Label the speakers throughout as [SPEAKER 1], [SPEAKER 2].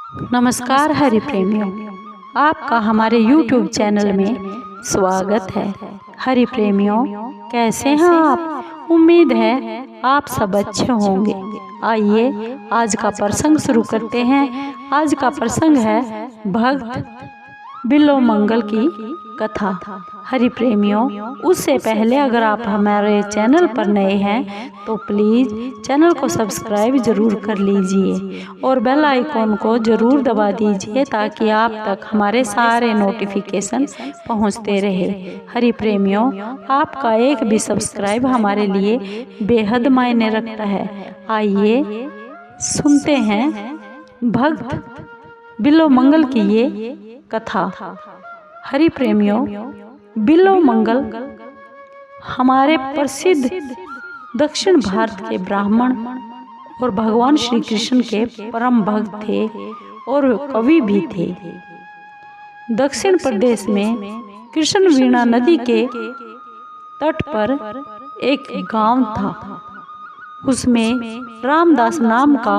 [SPEAKER 1] नमस्कार हरि प्रेमियों, आपका हमारे YouTube चैनल में स्वागत है। हरि प्रेमियों, कैसे हैं आप? उम्मीद है आप सब अच्छे होंगे। आइए आज का प्रसंग शुरू करते हैं। आज का प्रसंग है भक्त बिल्वमंगल की कथा। हरि प्रेमियों, उससे पहले अगर आप हमारे चैनल पर नए हैं तो प्लीज़ चैनल को सब्सक्राइब जरूर कर लीजिए और बेल आइकॉन को ज़रूर दबा दीजिए ताकि आप तक हमारे सारे नोटिफिकेशन पहुंचते रहे। हरि प्रेमियों, आपका एक भी सब्सक्राइब हमारे लिए बेहद मायने रखता है। आइए सुनते हैं भक्त बिल्वमंगल की ये कथा। हरि प्रेमियों, बिल्वमंगल हमारे प्रसिद्ध दक्षिण भारत के ब्राह्मण और भगवान श्री कृष्ण के परम भक्त थे और कवि भी थे। दक्षिण प्रदेश में कृष्ण वीणा नदी के तट पर एक गांव था। उसमें रामदास नाम का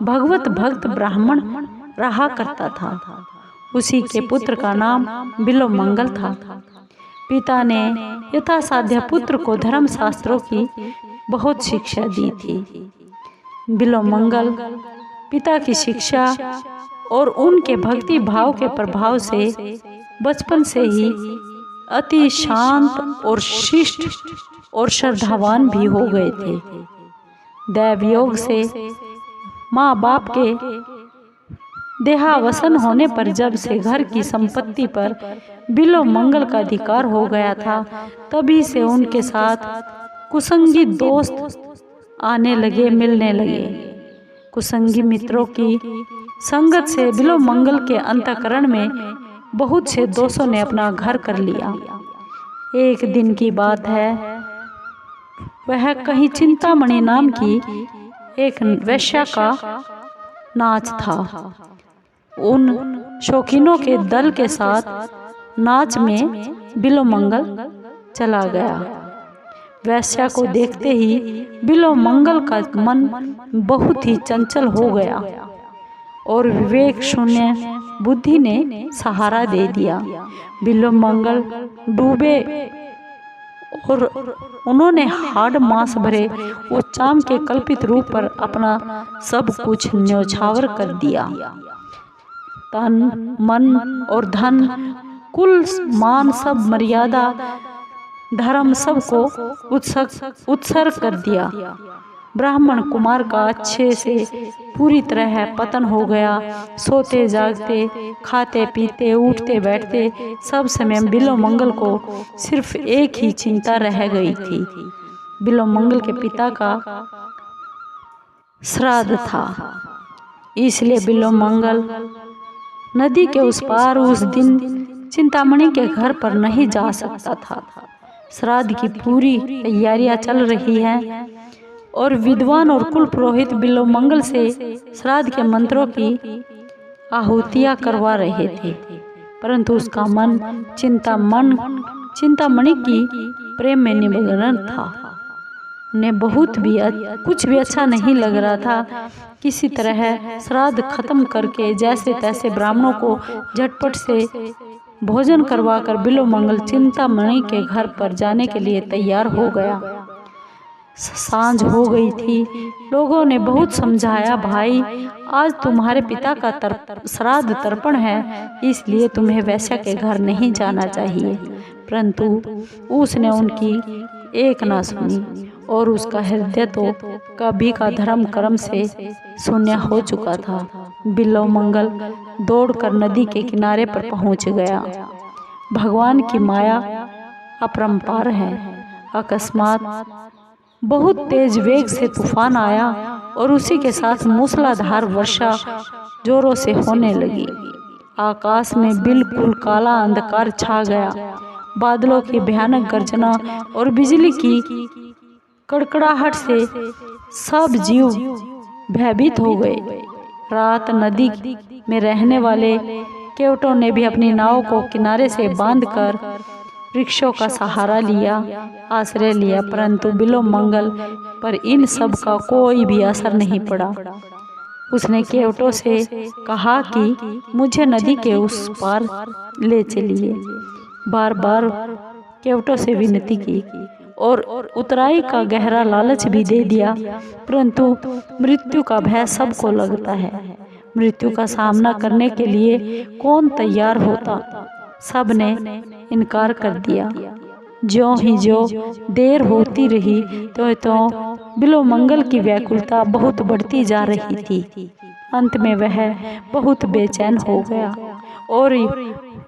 [SPEAKER 1] भगवत भक्त ब्राह्मण रहा करता था। उसी के पुत्र का नाम बिल्वमंगल था। पिता ने यथासाध्य पुत्र को धर्म शास्त्रों की बहुत शिक्षा दी थी। बिल्वमंगल पिता की शिक्षा और उनके भक्ति भाव के प्रभाव से बचपन से ही अति शांत और शिष्ट और श्रद्धावान भी हो गए थे। दैवयोग से माँ बाप के देहावसन होने पर जब से घर की संपत्ति पर बिल्वमंगल का अधिकार हो गया था, तभी से उनके साथ कुसंगी दोस्त आने लगे, मिलने लगे। कुसंगी मित्रों की संगत से बिल्वमंगल के अंतःकरण में बहुत से दोस्तों ने अपना घर कर लिया। एक दिन की बात है, वह कहीं चिंतामणि नाम की एक वेश्या का नाच था। उन शौकीनों के दल के साथ नाच में बिल्वमंगल चला गया। वेश्या को देखते ही बिल्वमंगल का मन बहुत ही चंचल हो गया और विवेक शून्य बुद्धि ने सहारा दे दिया। बिल्वमंगल डूबे और उन्होंने हाड़ मांस भरे उस चाम के कल्पित रूप पर अपना सब कुछ न्यौछावर कर दिया। तन, मन और धन, कुल, मान, सब मर्यादा, धर्म सबको उत्सर्ग कर दिया। ब्राह्मण कुमार का अच्छे से पूरी तरह पतन हो गया। सोते जागते, खाते पीते, उठते बैठते सब समय बिल्वमंगल को सिर्फ एक ही चिंता रह गई थी। बिल्वमंगल के पिता का श्राद्ध था, इसलिए बिल्वमंगल नदी के उस पार उस दिन चिंतामणि के घर पर नहीं जा सकता था। श्राद्ध की पूरी तैयारियां चल रही हैं और विद्वान और कुल पुरोहित बिल्वमंगल से श्राद्ध के मंत्रों की आहुतियां करवा रहे थे, परंतु उसका मन चिंतामणि की प्रेम में निमग्न था। उन्हें कुछ भी अच्छा नहीं लग रहा था। किसी तरह श्राद्ध खत्म करके जैसे तैसे ब्राह्मणों को झटपट से भोजन करवाकर बिल्वमंगल चिंतामणि के घर पर जाने के लिए तैयार हो गया। सांझ हो गई थी। लोगों ने बहुत समझाया, भाई आज तुम्हारे पिता का श्राद्ध तर्पण है, इसलिए तुम्हें वैश्या के घर नहीं जाना चाहिए। परंतु उसने उनकी एक ना सुनी और उसका हृदय तो कभी का धर्म कर्म से शून्य हो चुका था। बिल्वमंगल दौड़कर नदी के किनारे पर पहुंच गया। भगवान की माया अपरंपार है। अकस्मात बहुत तेज वेग से तूफान आया और उसी के साथ मूसलाधार वर्षा जोरों से होने लगी। आकाश में बिल्कुल काला अंधकार छा गया। बादलों की भयानक गर्जना और बिजली की कड़कड़ाहट से सब जीव भयभीत हो गए। रात नदी में रहने वाले केवटों ने भी अपनी नाव को किनारे से बांधकर वृक्षों का सहारा लिया, आश्रय लिया, परंतु बिल्वमंगल पर इन सब का कोई भी असर नहीं पड़ा। उसने केवटों से कहा कि मुझे नदी के उस पार ले चलिए। बार बार केवटों से विनती की और उतराई का गहरा लालच भी दे दिया, परंतु मृत्यु का भय सबको लगता है। मृत्यु का सामना करने के लिए कौन तैयार होता? सब ने इनकार कर दिया। ज्यों ही जो देर होती रही तो बिल्वमंगल की व्याकुलता बहुत बढ़ती जा रही थी। अंत में वह बहुत बेचैन हो गया और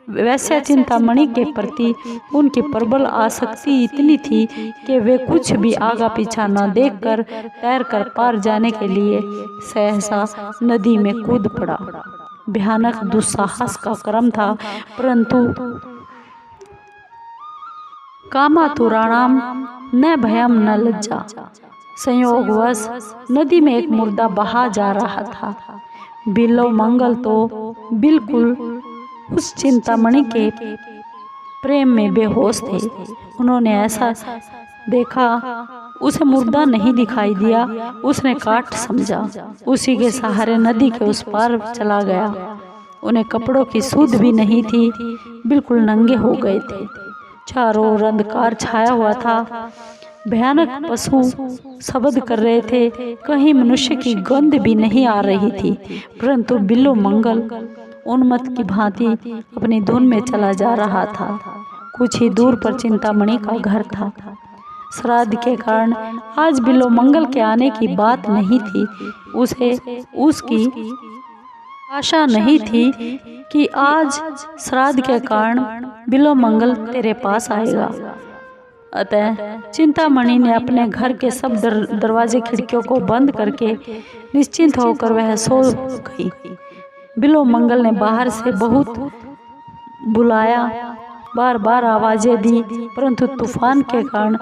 [SPEAKER 1] वैश्या चिंतामणि के प्रति उनकी प्रबल आसक्ति इतनी थी कि वे कुछ भी आगा पीछा न देखकर तैरकर पार जाने के लिए सहसा नदी में कूद पड़ा। भयानक दुस्साहस का क्रम था, परंतु कामातुराणाम न भयम न लज्जा। संयोगवश नदी में एक मुर्दा बहा जा रहा था। बिल्वमंगल तो बिल्कुल उस चिंतामणि के प्रेम में बेहोश थे। उन्होंने ऐसा देखा, उसे मुर्दा नहीं दिखाई दिया। उसने काठ समझा, उसी के सहारे नदी के उस पार चला गया। उन्हें कपड़ों की सुध भी नहीं थी, बिल्कुल नंगे हो गए थे। चारों ओर अंधकार छाया हुआ था। भयानक पशु शब्द कर रहे थे, कहीं मनुष्य की गंध भी नहीं आ रही थी, परंतु बिल्वमंगल उन्मत्त की भांति अपनी धुन में चला जा रहा था। कुछ ही दूर पर चिंतामणि का घर था। श्राद्ध के कारण आज बिल्वमंगल के आने की बात नहीं थी। उसे उसकी आशा नहीं थी कि आज श्राद्ध के कारण बिल्वमंगल तेरे पास आएगा। अतः चिंतामणि ने अपने घर के सब दरवाजे खिड़कियों को बंद करके निश्चिंत होकर वह सो गई। बिल्वमंगल ने बाहर से बहुत बुलाया, बार बार आवाजें दी, परंतु तूफान के कारण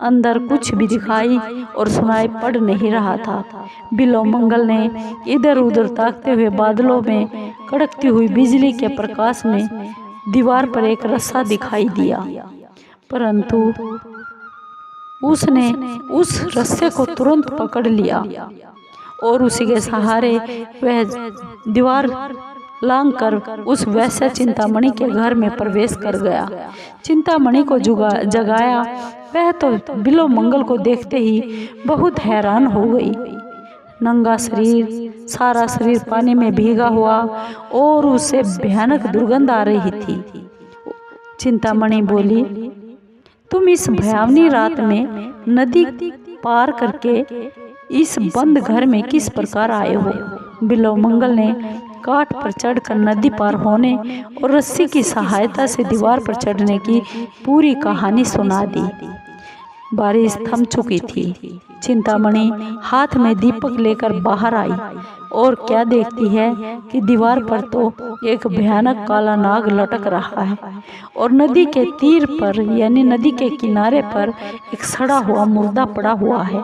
[SPEAKER 1] अंदर कुछ भी दिखाई और सुनाई पड़ नहीं रहा था। बिल्वमंगल ने इधर उधर ताकते हुए बादलों में कड़कती हुई बिजली के प्रकाश में दीवार पर एक रस्सा दिखाई दिया, परंतु उसने उस रस्से को तुरंत पकड़ लिया और उसी के सहारे वह दीवार लांघकर उस वैश्या चिंतामणि के घर में प्रवेश कर गया। चिंतामणि को जगाया। वह तो बिल्वमंगल को देखते ही बहुत हैरान हो गई। नंगा शरीर, सारा शरीर पानी में भीगा हुआ और उससे भयानक दुर्गंध आ रही थी। चिंतामणि बोली, तुम इस भयावनी रात में नदी पार करके इस बंद घर में किस प्रकार आए हो? बिल्वमंगल ने काठ पर चढ़कर नदी पार होने और रस्सी की सहायता से दीवार पर चढ़ने की पूरी कहानी सुना दी। बारिश थम चुकी थी। चिंतामणि हाथ में दीपक लेकर बाहर आई और क्या देखती है कि दीवार पर तो एक भयानक काला नाग लटक रहा है और नदी के तीर पर यानी नदी के किनारे पर एक सड़ा हुआ मुर्दा पड़ा हुआ है।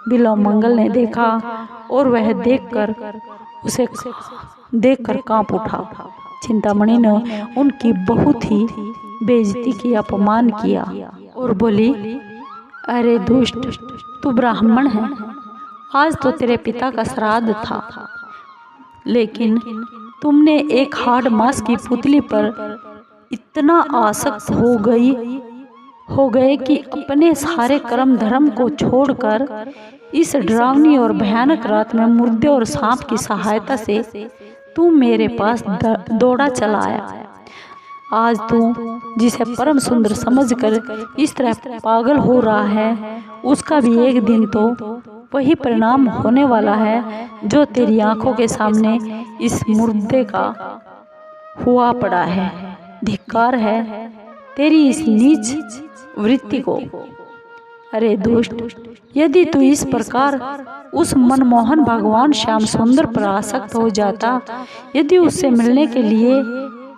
[SPEAKER 1] बिल्वमंगल ने देखा और वह देखकर कांप उठा। चिंतामणि ने उनकी बहुत ही बेइज्जती की, अपमान किया और बोली, अरे दुष्ट, तू ब्राह्मण है। आज तो तेरे पिता का श्राद्ध था, लेकिन तुमने एक हाड़ मांस की पुतली पर इतना आसक्त हो गए कि अपने सारे कर्म धर्म को छोड़कर इस डरावनी और भयानक रात में मुर्दे और सांप की सहायता से तू मेरे पास दौड़ा चला आया। आज तू जिसे परम सुंदर समझकर इस तरह पागल हो रहा है, उसका भी एक दिन तो वही परिणाम होने वाला है जो तेरी आंखों के सामने इस मुर्दे का हुआ पड़ा है। धिक्कार है तेरी इस नीच वृत्ति को। अरे दुष्ट, यदि तू इस प्रकार उस मनमोहन भगवान श्याम सुंदर पर आसक्त हो जाता, यदि उससे मिलने के लिए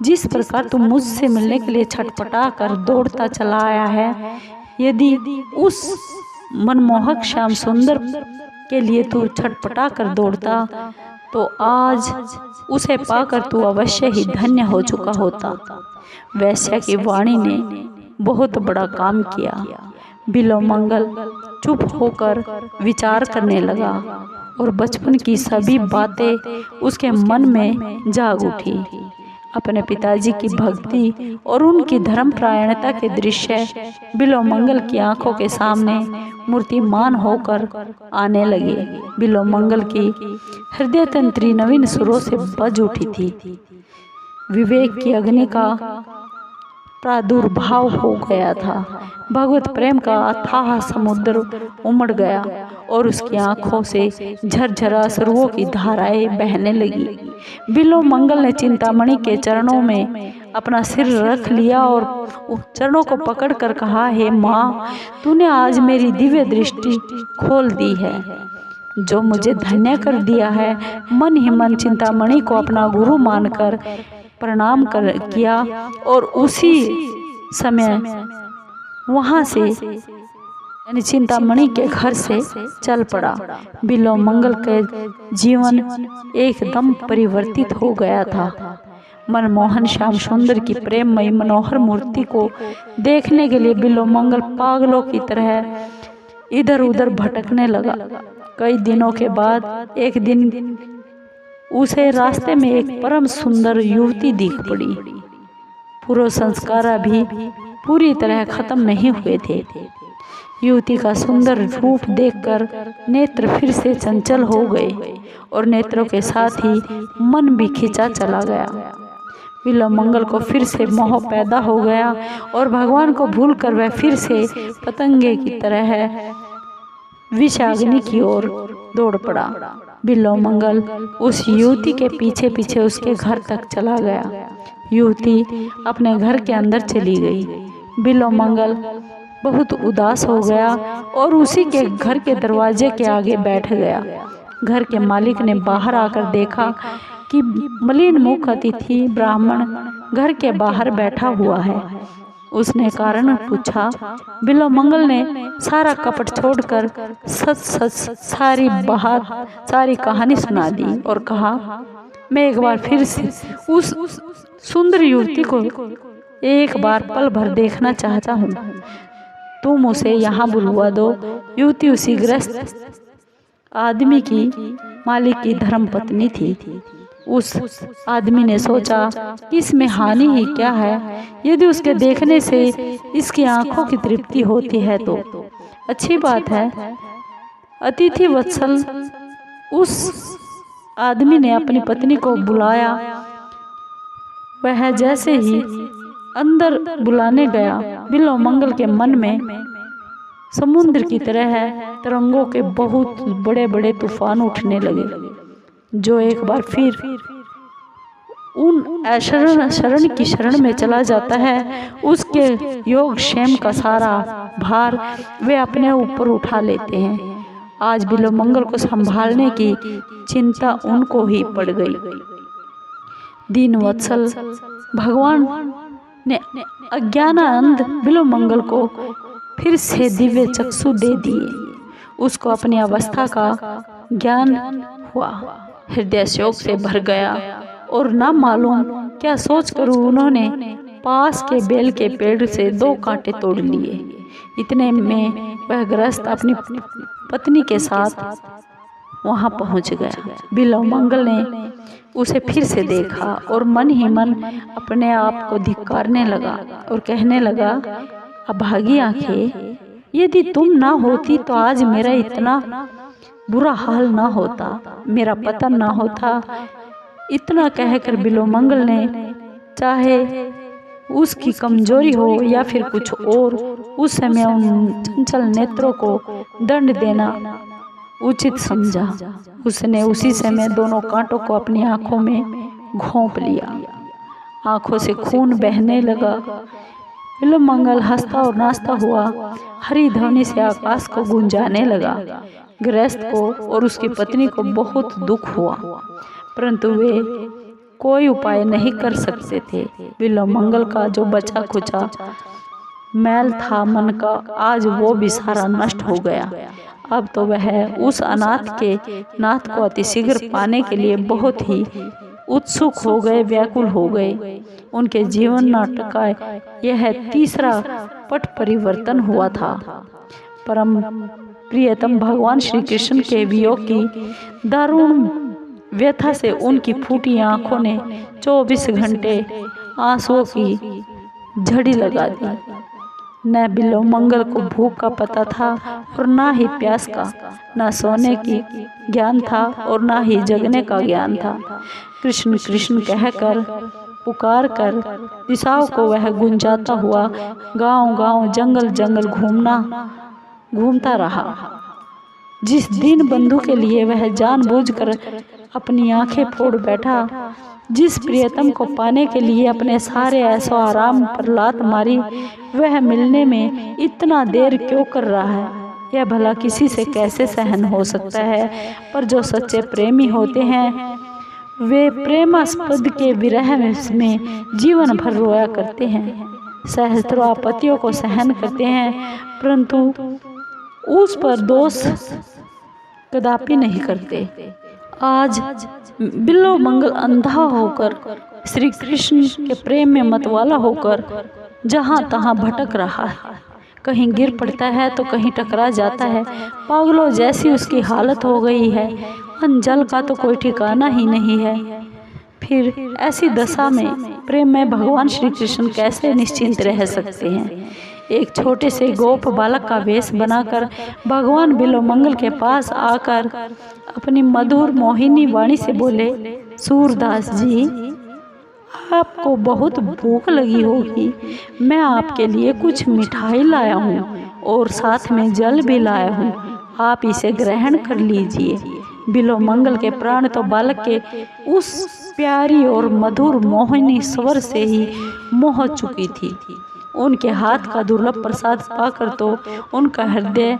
[SPEAKER 1] जिस प्रकार तू मुझसे मिलने के लिए छटपटा कर दौड़ता चला आया है, यदि उस मनमोहक श्याम सुंदर के लिए तू छटपटा कर दौड़ता, तो आज उसे पाकर तू अवश्य ही धन्य हो चुका होता। वैश्या की वाणी ने बहुत बड़ा काम किया। बिल्वमंगल चुप होकर विचार करने लगा। और बचपन की सभी बातें उसके मन में जाग उठी। अपने पिताजी की भक्ति और उनकी धर्मपरायणता के दृश्य बिल्वमंगल की आंखों के सामने मूर्तिमान होकर आने लगे। बिल्वमंगल की हृदय तंत्री नवीन सुरों से बज उठी थी। विवेक की अग्नि का प्रादुर्भाव हो गया था। भगवत प्रेम का अथाह समुद्र उमड़ गया और उसकी आंखों से झरझरा अश्रुओं की धाराएं बहने लगी। बिल्वमंगल ने चिंतामणि के चरणों में अपना सिर रख लिया और चरणों को पकड़कर कहा, हे माँ, तूने आज मेरी दिव्य दृष्टि खोल दी है, जो मुझे धन्य कर दिया है। मन ही मन चिंतामणि को अपना गुरु मानकर प्रणाम किया और उसी समय वहां से यानी चिंतामणि के घर से चल पड़ा। बिल्वमंगल के जीवन एकदम परिवर्तित हो गया था। मनमोहन श्याम सुंदर की प्रेममयी मनोहर मूर्ति को देखने के लिए बिल्वमंगल पागलों की तरह इधर उधर भटकने लगा। कई दिनों के बाद एक दिन उसे रास्ते में एक परम सुंदर युवती दिख पड़ी। पूर्व संस्कार अभी पूरी तरह खत्म नहीं हुए थे। युवती का सुंदर रूप देखकर नेत्र फिर से चंचल हो गए और नेत्रों के साथ ही मन भी खिंचा चला गया। बिल्वमंगल को फिर से मोह पैदा हो गया और भगवान को भूलकर वह फिर से पतंगे की तरह विषाग्नि की ओर दौड़ पड़ा। बिल्वमंगल उस युवती के पीछे पीछे उसके घर तक चला गया। युवती अपने घर के अंदर चली गई। बिल्वमंगल बहुत उदास हो गया और उसी के घर के दरवाजे के आगे बैठ गया। घर के मालिक ने बाहर आकर देखा कि मलिन मुख अतिथि ब्राह्मण घर के बाहर बैठा हुआ है। उसने कारण पूछा। बिल्वमंगल ने सारा कपट छोड़कर सच सच सारी कहानी सुना दी और कहा, मैं एक बार फिर से उस सुंदर युवती को एक बार पल भर देखना चाहता हूँ। तुम उसे यहाँ बुलवा दो। युवती उसी ग्रस्त आदमी की मालिक की धर्म पत्नी थी। उस आदमी ने सोचा कि इसमें हानि ही क्या है, यदि उसके देखने से इसकी आंखों की तृप्ति होती है तो अच्छी बात है। अतिथि वत्सल उस आदमी ने अपनी पत्नी को बुलाया। वह जैसे ही अंदर बुलाने गया, बिल्वमंगल के मन में समुद्र की तरह तरंगों के बहुत बड़े बड़े तूफान उठने लगे, जो एक बार फिर उन शरण की शरण में चला जाता है। उसके योग क्षेम का सारा भार वे अपने ऊपर उठा लेते हैं। आज बिल्वमंगल को संभालने की चिंता उनको ही पड़ गई। दीन वत्सल भगवान ने अज्ञानानंद बिल्वमंगल को फिर से दिव्य चक्षु दे दिए। उसको अपनी अवस्था का ज्ञान हुआ। हृदय शोक से भर गया और न मालूम क्या सोचकर उन्होंने पास के बेल के पेड़ से 2 कांटे तोड़ लिए। इतने में वह गृहस्थ अपनी पत्नी के साथ वहां पहुंच गया। बिल्वमंगल ने उसे फिर से देखा और मन ही मन अपने आप को धिक्कारने लगा और कहने लगा, अभागी आंखें, यदि तुम ना होती तो आज मेरा इतना बुरा हाल ना होता, मेरा पतन ना होता। इतना कहकर बिल्वमंगल ने चाहे उसकी कमजोरी हो या फिर कुछ और, उस समय उन चंचल नेत्रों को दंड देना उचित समझा। उसने उसी समय दोनों कांटों को अपनी आंखों में घोंप लिया। आंखों से खून बहने लगा। बिल्वमंगल हंसता और नाचता हुआ हरी ध्वनि से आकाश को गूंजाने लगा। गृहस्थ को और उसकी पत्नी को बहुत दुख हुआ, परंतु वे कोई उपाय नहीं कर सकते थे। बिल्वमंगल का जो बचा खुचा मैल था मन का, आज वो भी सारा नष्ट हो गया। अब तो वह उस अनाथ के नाथ को अतिशीघ्र पाने के लिए बहुत ही उत्सुक हो गए, व्याकुल हो गए। उनके जीवन नाटक का यह तीसरा पट परिवर्तन हुआ था। परम प्रियतम भगवान श्री कृष्ण के वियोग की दारुण व्यथा से उनकी फूटी आंखों ने 24 घंटे आंसुओं की झड़ी लगा दी। न बिल्लो मंगल को भूख का पता था और ना ही प्यास का, न सोने की ज्ञान था और ना ही जगने का ज्ञान था। कृष्ण कृष्ण कहकर पुकार कर दिशाओं को वह गुंजाता हुआ गांव गांव जंगल जंगल घूमता रहा। जिस दिन बंधु के लिए वह जानबूझकर अपनी आंखें फोड़ बैठा, जिस प्रियतम को पाने के लिए अपने सारे ऐशो आराम पर लात मारी, वह मिलने में इतना देर क्यों कर रहा है? यह भला किसी से कैसे सहन हो सकता है? पर जो सच्चे प्रेमी होते हैं वे प्रेमास्पद के विरह में जीवन भर रोया करते हैं, सहस्त्रों आपत्तियों को सहन करते हैं, परंतु उस पर दोष कदापि नहीं करते। आज बिल्लो मंगल अंधा होकर, श्री कृष्ण के प्रेम में मतवाला होकर जहाँ तहाँ भटक रहा है। कहीं गिर पड़ता है तो कहीं टकरा जाता है। पागलों जैसी उसकी हालत हो गई है। अन्न जल का तो कोई ठिकाना ही नहीं है। फिर ऐसी दशा में प्रेम में भगवान श्री कृष्ण कैसे निश्चिंत रह सकते हैं? एक छोटे से गोप बालक का वेश बनाकर भगवान बिल्लो मंगल के पास आकर अपनी मधुर मोहिनी वाणी से बोले, सूरदास जी, आपको बहुत भूख लगी होगी, मैं आपके लिए कुछ मिठाई लाया हूँ और साथ में जल भी लाया हूँ, आप इसे ग्रहण कर लीजिए। बिल्लो मंगल के प्राण तो बालक के उस प्यारी और मधुर मोहिनी स्वर से ही मोह चुकी थी। उनके हाथ का दुर्लभ प्रसाद पाकर तो उनका हृदय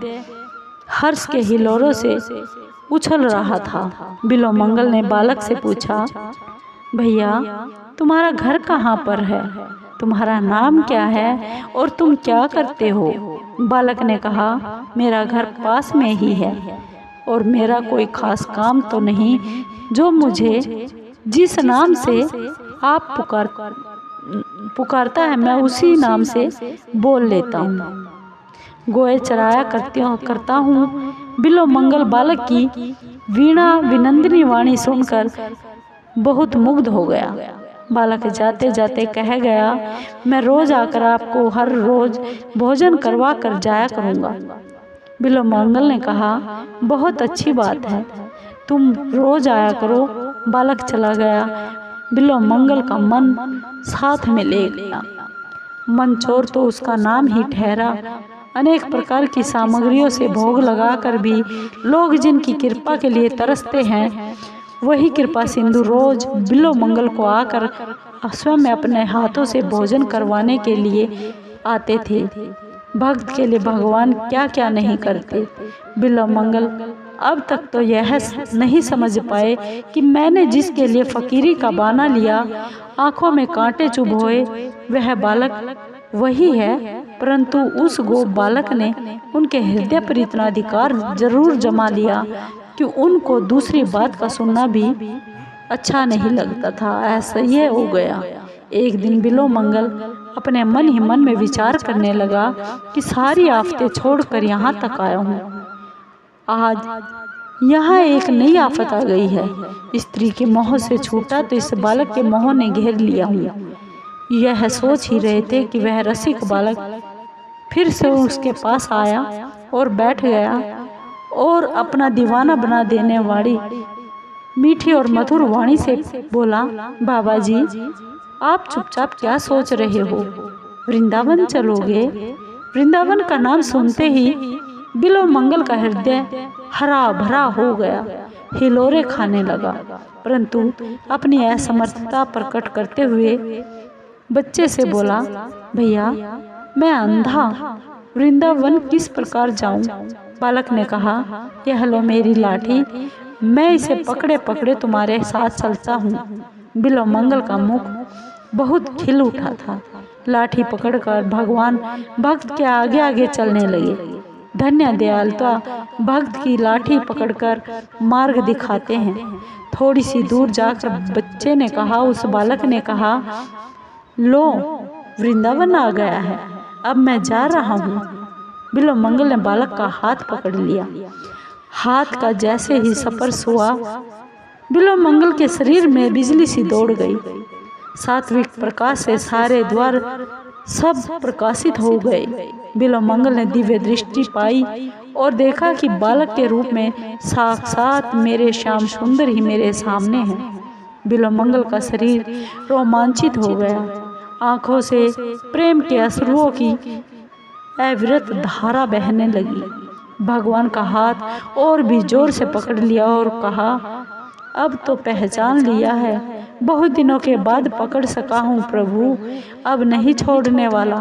[SPEAKER 1] हर्ष के हिलोरों से उछल रहा था। बिल्लो मंगल ने बालक से पूछा, भैया तुम्हारा घर कहाँ पर है? तुम्हारा नाम क्या है और तुम क्या करते हो? बालक ने कहा, मेरा घर पास में ही है और मेरा कोई खास काम तो नहीं, जो मुझे जिस नाम से आप पुकारता है मैं उसी नाम से बोल लेता हूँ। गोए चराया करता हूँ। बिल्लो मंगल बालक की वीणा विनंदिनी वाणी सुनकर बहुत मुग्ध हो गया। बालक जाते जाते कह गया, मैं रोज आकर आपको हर रोज भोजन करवा कर जाया करूँगा। बिल्लो मंगल ने कहा, बहुत अच्छी बात है, तुम रोज आया करो। बालक चला गया। बिल्लो मंगल का मन साथ में ले गया। मंचोर तो उसका नाम ही ठहरा। अनेक प्रकार की सामग्रियों से भोग लगाकर भी लोग जिनकी कृपा के लिए तरसते हैं, वही कृपा सिंधु रोज बिल्लो मंगल को आकर स्वयं अपने हाथों से भोजन करवाने के लिए आते थे। भक्त के लिए भगवान क्या क्या नहीं करते। बिल्लो मंगल अब तक तो यह नहीं समझ पाए कि मैंने जिसके लिए फकीरी का बाना लिया, आंखों में कांटे चुभोए, वह बालक वही है, परंतु उस गोप बालक ने उनके हृदय पर इतना अधिकार जरूर जमा लिया कि उनको दूसरी बात का सुनना भी अच्छा नहीं लगता था। ऐसा ही हो गया। एक दिन बिल्लो मंगल अपने मन ही मन में विचार करने लगा कि सारी आफतें छोड़कर यहाँ तक आया हूँ। आज यहाँ एक नई आफत आ गई है। स्त्री के मोह से छूटा तो इस बालक के मोह ने घेर लिया हूँ। यह सोच ही रहे थे कि वह रसिक बालक फिर से उसके पास आया और बैठ गया और अपना दीवाना बना देने वाली मीठी और मधुर वाणी से बोला, बाबा जी, आप चुपचाप क्या सोच रहे हो? वृंदावन चलोगे? वृंदावन का नाम सुनते ही बिल्लो मंगल का हृदय हरा भरा हो गया, हिलोरे खाने लगा, परंतु अपनी असमर्थता प्रकट करते हुए बच्चे से बोला, भैया मैं अंधा, वृंदावन किस प्रकार जाऊं? बालक ने कहा, यह लो मेरी लाठी, मैं इसे पकड़े पकड़े तुम्हारे साथ चलता हूँ। बिल्लो मंगल का मुख बहुत खिल उठा था। लाठी पकड़कर भगवान भक्त के आगे आगे चलने लगे। धन्य दयालुता भक्त की लाठी पकड़कर मार्ग दिखाते हैं। थोड़ी सी दूर जाकर बच्चे ने कहा, उस बालक ने कहा, लो वृंदावन आ गया है, अब मैं जा रहा हूँ। बिल्वमंगल ने बालक का हाथ पकड़ लिया। हाथ का जैसे ही स्पर्श हुआ, बिल्वमंगल के शरीर में बिजली सी दौड़ गई। सात्विक प्रकाश से सारे द्वार सब प्रकाशित हो गए। बिल्वमंगल ने दिव्य दृष्टि पाई और देखा कि बालक के रूप में साक्षात मेरे श्याम सुंदर ही मेरे सामने है। बिल्वमंगल का शरीर रोमांचित हो गया। आंखों से प्रेम के अश्रुओं की अविरत धारा बहने लगी। भगवान का हाथ और भी जोर से पकड़ लिया और कहा, अब तो पहचान लिया है, बहुत दिनों के बाद पकड़ सका हूँ प्रभु, अब नहीं छोड़ने वाला।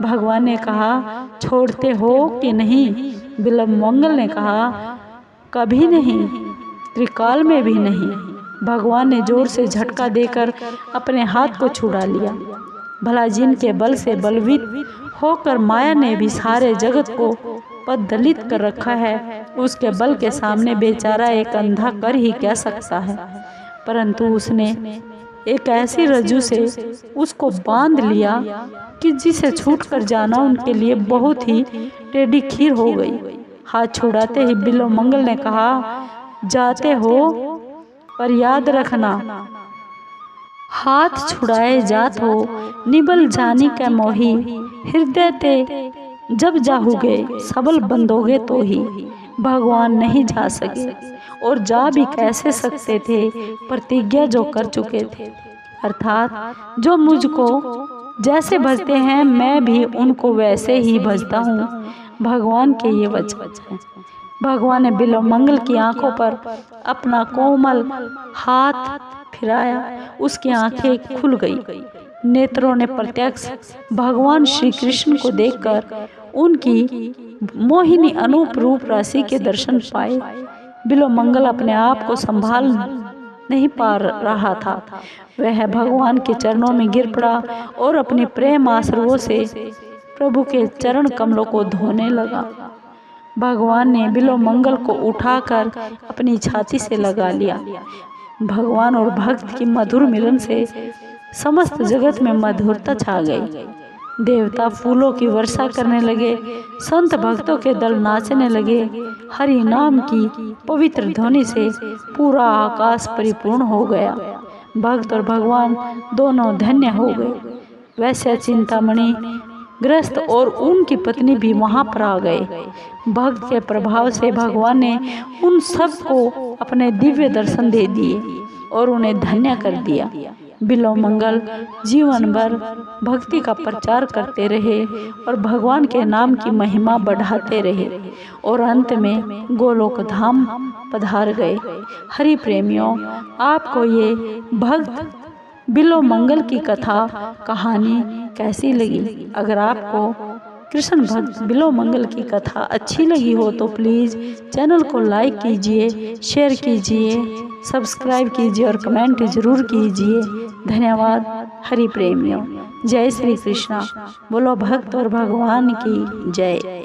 [SPEAKER 1] भगवान ने कहा, छोड़ते हो कि नहीं? बिल्वमंगल ने कहा, कभी नहीं, त्रिकाल में भी नहीं। भगवान ने जोर से झटका देकर अपने हाथ को छुड़ा लिया। भला जिनके बल से बलवित होकर माया ने भी सारे जगत को पददलित कर रखा है, उसके बल के सामने बेचारा एक अंधा कर ही क्या सकता है। परंतु उसने एक ऐसी रज्जू से उसको बांध लिया कि जिसे छूटकर जाना उनके लिए बहुत ही टेढ़ी खीर हो गई। हाथ छुड़ाते ही बिल्वमंगल ने कहा, जाते हो पर याद रखना, हाथ छुड़ाए जात हो निबल जानी के मोही, हृदय ते जब जाहुगे सबल बंदोगे तो ही। भगवान नहीं जा सके और जा भी कैसे सकते थे, प्रतिज्ञा जो कर चुके थे, अर्थात जो मुझको जैसे भजते हैं मैं भी उनको वैसे ही भजता हूँ। भगवान के ये वचन हैं। भगवान ने बिल्वमंगल की आंखों पर अपना कोमल हाथ फिराया, उसकी आंखें खुल गई। नेत्रों ने प्रत्यक्ष भगवान श्री कृष्ण को देखकर उनकी मोहिनी अनूप रूप राशि के दर्शन पाए। बिल्वमंगल अपने आप को संभाल नहीं पा रहा था। वह भगवान के चरणों में गिर पड़ा और अपने प्रेम आश्रुओं से प्रभु के चरण कमलों को धोने लगा। भगवान ने बिल्वमंगल को उठाकर अपनी छाती से लगा लिया। भगवान और भक्त की मधुर मिलन से समस्त जगत में मधुरता छा गई। देवता फूलों की वर्षा करने लगे, संत भक्तों के दल नाचने लगे। हरि नाम की पवित्र ध्वनि से पूरा आकाश परिपूर्ण हो गया। भक्त और भगवान दोनों धन्य हो गए। वैसे चिंतामणि ग्रस्त और उनकी पत्नी भी वहां पर आ गए। भक्त के प्रभाव से भगवान ने उन सब को अपने दिव्य दर्शन दे दिए और उन्हें धन्य कर दिया। बिल्वमंगल जीवन भर भक्ति का प्रचार करते रहे और भगवान के नाम की महिमा बढ़ाते रहे और अंत में गोलोक धाम पधार गए। हरि प्रेमियों, आपको ये भक्त बिल्वमंगल की कथा कहानी कैसी लगी? अगर आपको कृष्ण भक्त बिल्वमंगल की कथा अच्छी लगी हो तो प्लीज़ चैनल को लाइक कीजिए, शेयर कीजिए, सब्सक्राइब कीजिए और कमेंट जरूर कीजिए। धन्यवाद। हरि प्रेमियों, जय श्री कृष्णा। बोलो भक्त और भगवान की जय।